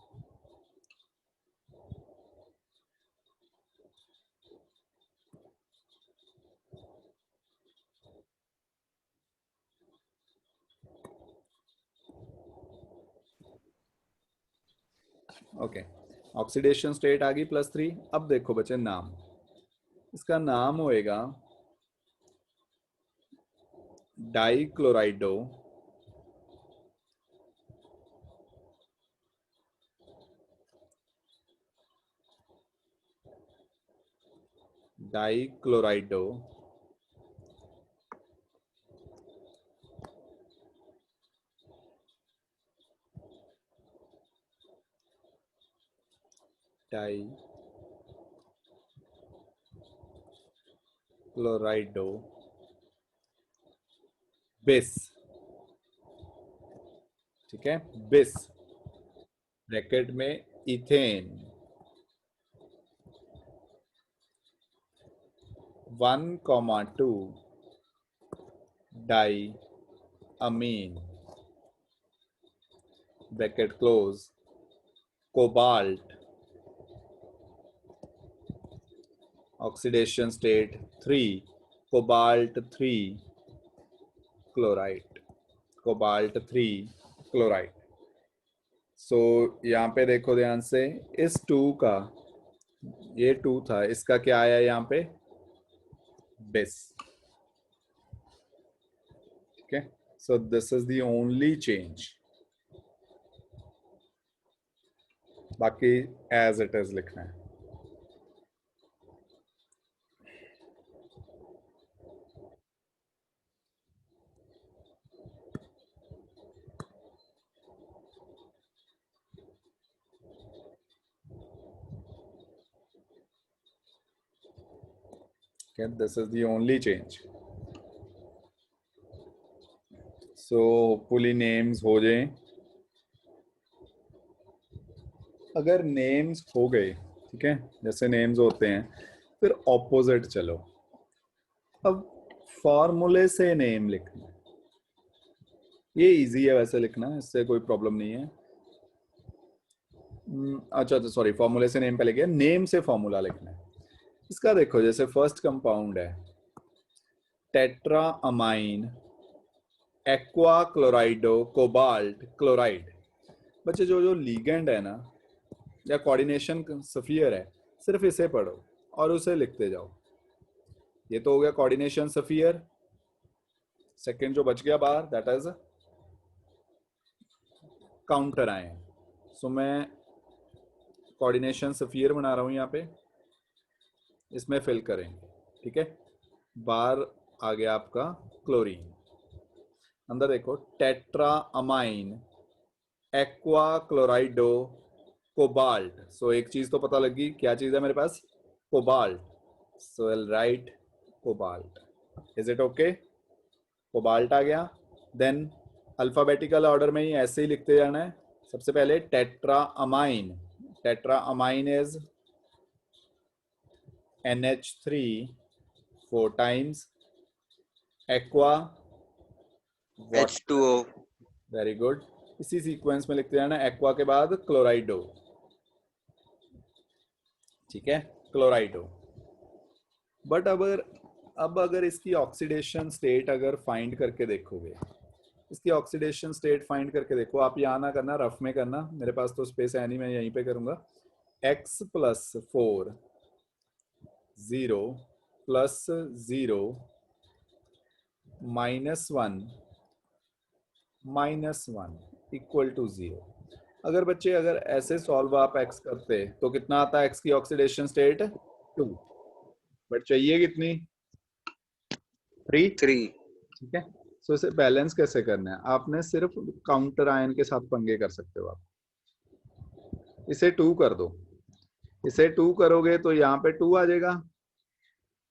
ओके, ऑक्सीडेशन स्टेट आ गई +3। अब देखो बच्चे नाम, इसका नाम होएगा डाइक्लोराइडो डाइक्लोराइडो डाइक्लोराइडो बिस, ठीक है, बिस ब्रैकेट में ethane 1,2 di amine bracket close cobalt oxidation state 3 cobalt 3 chloride, cobalt 3 chloride. So यहाँ पे देखो ध्यान से, इस 2 का, ये 2 था, इसका क्या आया यहाँ पे, बिस, ठीक है। So this is the only change, बाकी एज इट इज लिखना है। Okay, this is the only change. So hopefully names हो जाए। अगर नेम्स हो गए, ठीक है, जैसे नेम्स होते हैं, फिर ऑपोजिट चलो। अब फॉर्मूले से नेम लिखना, ये इजी है वैसे लिखना, इससे कोई प्रॉब्लम नहीं है। अच्छा सॉरी, फॉर्मूले से नेम पहले गया, नेम से फॉर्मूला लिखना है। इसका देखो, जैसे फर्स्ट कंपाउंड है tetra ammine aqua chlorido cobalt chloride. बच्चे जो जो लीगेंड है ना, या कोऑर्डिनेशन सफियर है, सिर्फ इसे पढ़ो और उसे लिखते जाओ। ये तो हो गया कोऑर्डिनेशन सफियर। सेकंड जो बच गया बाहर, दैट इज काउंटर आयन। सो मैं कोऑर्डिनेशन सफियर बना रहा हूं यहाँ पे, इसमें फिल करेंगे, ठीक है। बाहर आ गया आपका क्लोरीन, अंदर देखो tetra ammine aqua chlorido cobalt. So एक चीज तो पता लगी, क्या चीज है मेरे पास, cobalt. So I write cobalt. Is it okay? Cobalt आ गया। देन अल्फाबेटिकल ऑर्डर में ही ऐसे ही लिखते जाना है। सबसे पहले tetra amine, tetra amine is NH3 4 times, aqua H2O। Very good. इसी सीक्वेंस में लिखते जाना, एक्वा के बाद क्लोराइडो, ठीक है, क्लोराइडो। बट अगर अब अगर इसकी ऑक्सीडेशन स्टेट अगर फाइंड करके देखोगे, इसकी ऑक्सीडेशन स्टेट फाइंड करके देखो, आप यहाँ ना करना, रफ में करना, मेरे पास तो स्पेस है नहीं, मैं यहीं पे करूंगा। x plus 4 0 plus 0 -1 -1 equal to 0। अगर बच्चे अगर ऐसे सॉल्व आप x करते तो कितना आता है x की ऑक्सीडेशन स्टेट 2, बट चाहिए कितनी 3। 3। ठीक है, सो इसे बैलेंस कैसे करना है, आपने सिर्फ काउंटर आयन के साथ पंगे कर सकते हो आप। इसे 2 कर दो, इसे 2 करोगे तो यहाँ पे 2 आ जाएगा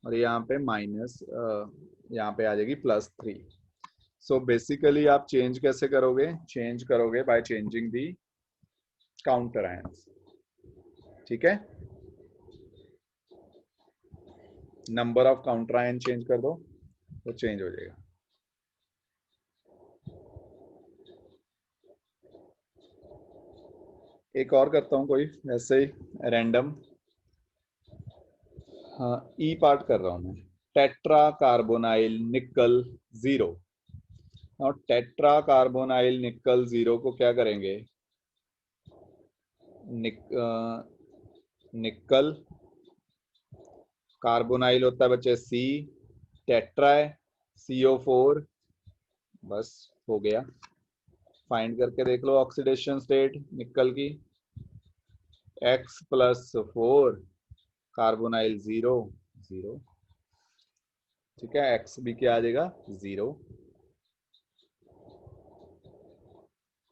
और यहाँ पे माइनस, यहाँ पे आ जाएगी +3। सो बेसिकली आप चेंज कैसे करोगे, चेंज करोगे by changing the counter ions. ठीक है, number of counter ion change कर दो तो चेंज हो जाएगा। एक और करता हूं कोई वैसे ही रैंडम, हाँ ई पार्ट कर रहा हूं मैं। टेट्रा कार्बोनाइल निकल 0, और टेट्रा कार्बोनाइल निकल 0 को क्या करेंगे, निकल कार्बोनाइल होता है बच्चे C, टेट्रा है CO4, बस हो गया। फाइंड करके देख लो ऑक्सीडेशन स्टेट निकल की, x प्लस 4 कार्बोनाइल 0 0। ठीक है, x भी क्या आ जाएगा 0।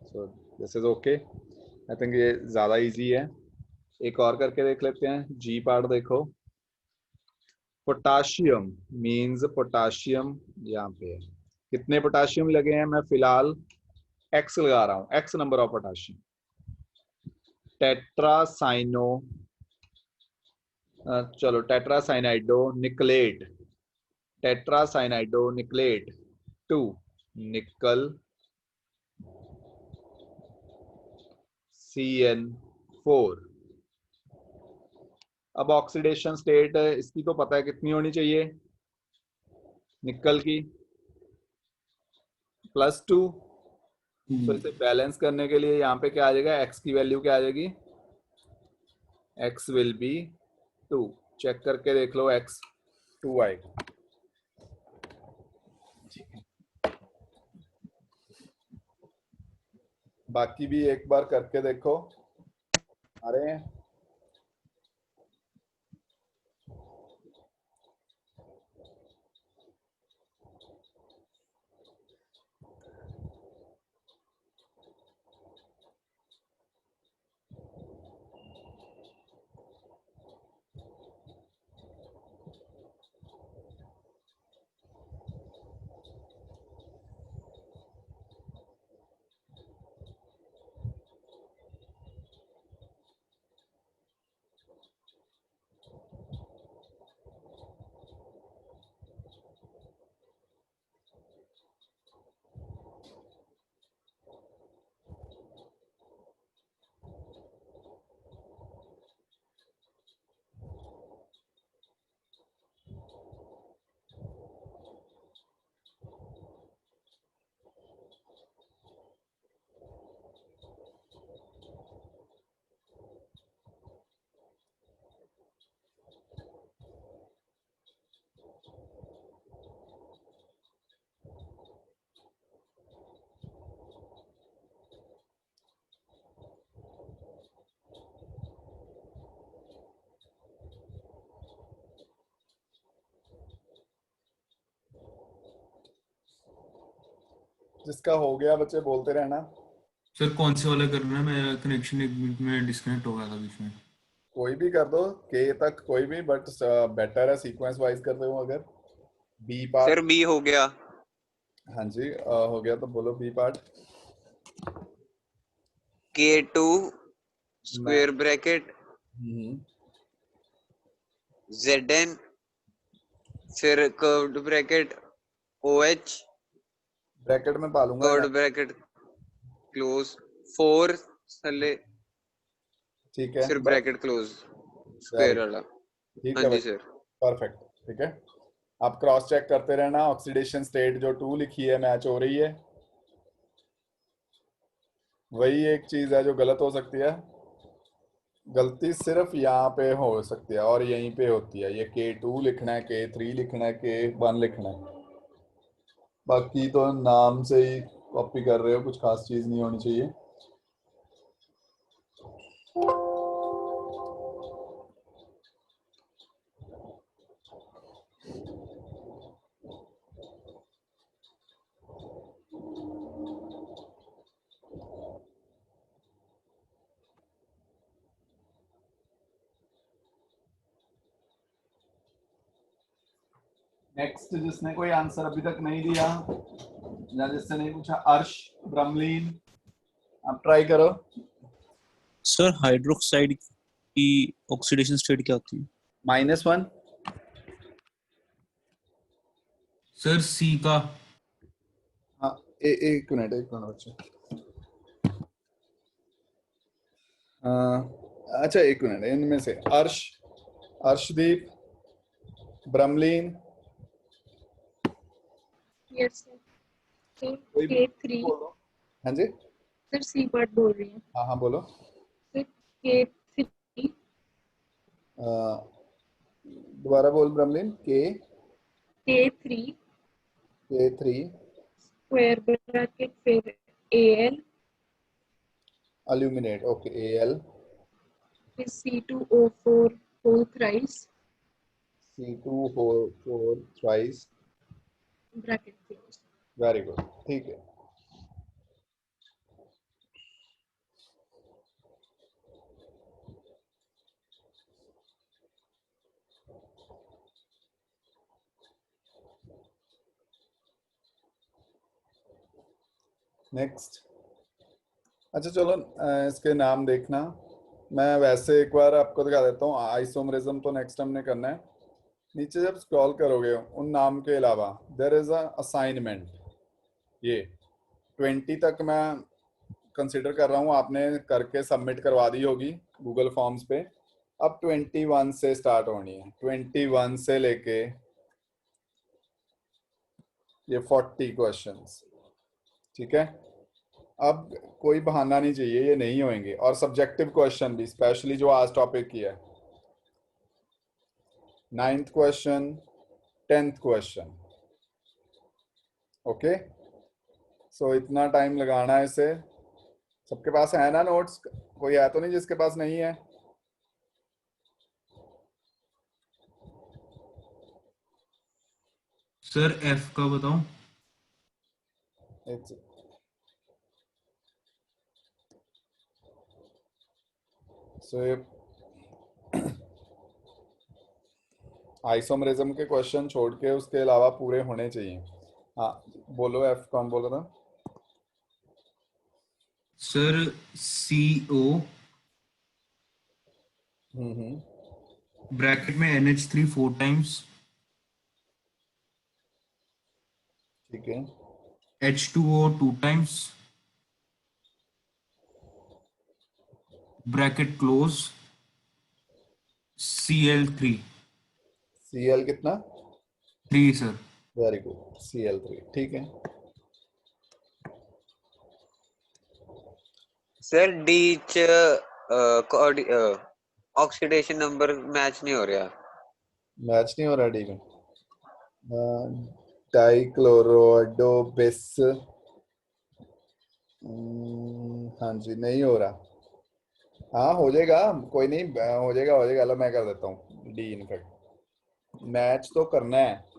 So this is okay, I think ये ज्यादा इजी है। एक और करके देख लेते हैं, जी पार्ट देखो। पोटाशियम मींस पोटाशियम यहाँ पे है, कितने पोटाशियम लगे हैं, मैं फिलहाल x लगा रहा हूं, x number of potassium. Tetracyano, चलो टेट्रासाइनाइडो निकलेट, टेट्रासाइनाइडो निकलेट 2 निकल CN4। अब ऑक्सीडेशन स्टेट इसकी तो पता है कितनी होनी चाहिए, निकल की +2। तो इसे बैलेंस करने के लिए यहाँ पे क्या आ जाएगा, x की वैल्यू क्या आ जाएगी, x विल बी 2। चेक करके देख लो, x 2 आएगा। बाकी भी एक बार करके देखो, अरे जिसका हो गया बच्चे बोलते रहना। सर कौन से वाला करना है, मेरा कनेक्शन 1 मिनट में डिस्कनेक्ट हो गया था बीच में। कोई भी कर दो, K तक कोई भी, बट बेटर है सीक्वेंस वाइज कर दो। अगर B पार्ट, सर B हो गया। हाँ जी हो गया तो बोलो B part. K2 square bracket Zn, फिर कर्व्ड ब्रैकेट OH, ब्रैकेट में पालूंगा, कर्व्ड ब्रैकेट क्लोज 4 थले, ठीक है, फिर ब्रैकेट क्लोज स्क्वायर वाला। ठीक हाँ है जी सर। परफेक्ट, ठीक है। आप क्रॉस चेक करते रहना, ऑक्सीडेशन स्टेट जो 2 लिखी है मैच हो रही है, वही एक चीज है जो गलत हो सकती है। गलती सिर्फ यहाँ पे हो सकती है और यहीं पे होती है। ये K2 लिखना है, K3 लिखना है, K1 लिखना है, बाकी तो नाम से ही कॉपी कर रहे हो, कुछ खास चीज नहीं होनी चाहिए। नेक्स्ट जिसने कोई आंसर अभी तक नहीं दिया या जिससे नहीं पूछा, अर्श, ब्रह्मलीन, आप ट्राई करो। सर हाइड्रोक्साइड की ऑक्सीडेशन स्टेट क्या होती है? -1। सर सी का। हाँ, एक मिनट बच्चे। अच्छा एक मिनट, इनमें से अर्शदीप, ब्रह्मलीन, यस सर। कोई भी K3 बोलो। हाँ जी, सर, सी पार्ट बोल रही हूँ हाँ हाँ बोलो। सर। K3 दोबारा बोल Brahmleen. K3 K3 square bracket फिर Al अल्यूमिनेट, ओके, Al, फिर C2O4 whole thrice C2O4 thrice, bracket close. Very good, ठीक है। नेक्स्ट, अच्छा चलो इसके नाम देखना। मैं वैसे एक बार आपको दिखा देता हूँ। आइसोमरिज्म तो नेक्स्ट हमने करना है। नीचे जब स्क्रॉल करोगे उन नाम के अलावा देयर इज अ असाइनमेंट। ये 20 तक मैं कंसिडर कर रहा हूँ, आपने करके सबमिट करवा दी होगी गूगल फॉर्म्स पे। अब 21 से स्टार्ट होनी है, 21 से लेके ये 40 क्वेश्चंस, ठीक है। अब कोई बहाना नहीं चाहिए, ये नहीं होंगे। और सब्जेक्टिव क्वेश्चन भी, स्पेशली जो आज टॉपिक की है, 9th question, 10th question, okay. सो इतना टाइम लगाना है इसे। सबके पास है ना नोट्स? कोई है तो नहीं जिसके पास नहीं है? सर एफ का बताऊं? एक सो ये आइसोमरिज्म के क्वेश्चन छोड़ के उसके अलावा पूरे होने चाहिए। हाँ बोलो, एफ कौन बोल रहा था? सर CO ब्रैकेट में NH3 4 टाइम्स, ठीक है। H2O 2 times, bracket close, Cl3 Cl कितना? 3 सर। वेरी गुड, Cl3, ठीक है। सर डी च ऑक्सीडेशन नंबर मैच नहीं हो रहा। मैच नहीं हो रहा डी में? डाइक्लोरोडोबिस, हाँ जी, नहीं हो रहा। हाँ हो जाएगा, कोई नहीं, हो जाएगा हो जाएगा। मैं कर देता हूँ डी। इनफैक्ट मैच तो करना है।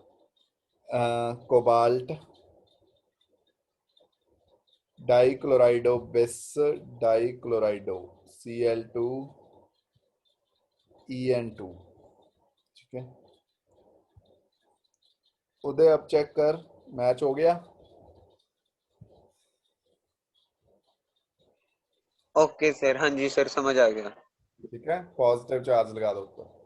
कोबाल्ट, डाइक्लोराइडोबिस, डाइक्लोराइडो, Cl2 En2, ठीक है। उदय अब चेक कर, मैच हो गया? ओके सर, हाँ जी सर, समझ आ गया। ठीक है, पॉजिटिव चार्ज लगा दो ऊपर।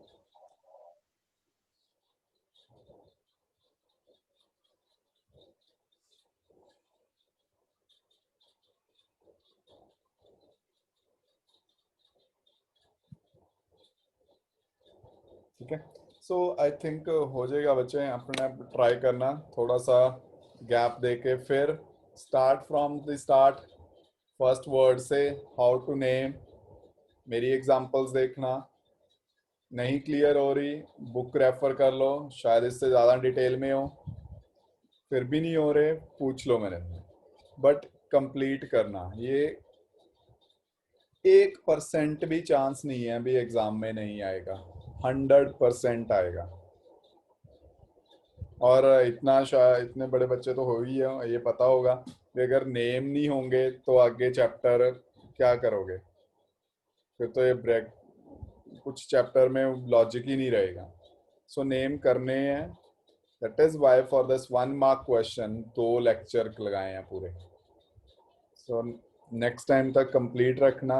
ठीक है। सो आई थिंक हो जाएगा बच्चे, अपने ट्राई करना थोड़ा सा गैप देके, फिर start from the start, first word से हाउ टू नेम, मेरी एग्जांपल्स देखना, नहीं क्लियर हो रही बुक रेफर कर लो, शायद इससे ज़्यादा डिटेल में हो, फिर भी नहीं हो रहे पूछ लो मेरे, बट कंप्लीट करना। ये 1% भी चांस नहीं है अभी एग्जाम में नहीं आएगा, 100% आएगा। और इतना शायद इतने बड़े बच्चे तो हो ही है, ये पता होगा कि अगर नेम नहीं होंगे तो आगे चैप्टर क्या करोगे, फिर तो ये ब्रेक, कुछ चैप्टर में लॉजिक ही नहीं रहेगा। सो नेम करने हैं, that is why for this 1 mark question 2 lecture लगाए हैं पूरे। सो नेक्स्ट टाइम तक कंप्लीट रखना,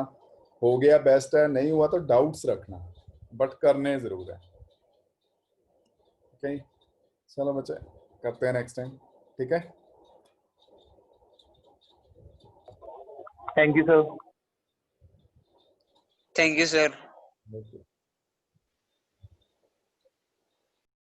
हो गया बेस्ट है, नहीं हुआ तो डाउट्स रखना, बट करने जरूर है। ओके चलो बच्चे करते हैं नेक्स्ट टाइम, ठीक है। Thank you sir. Thank you, sir. Okay.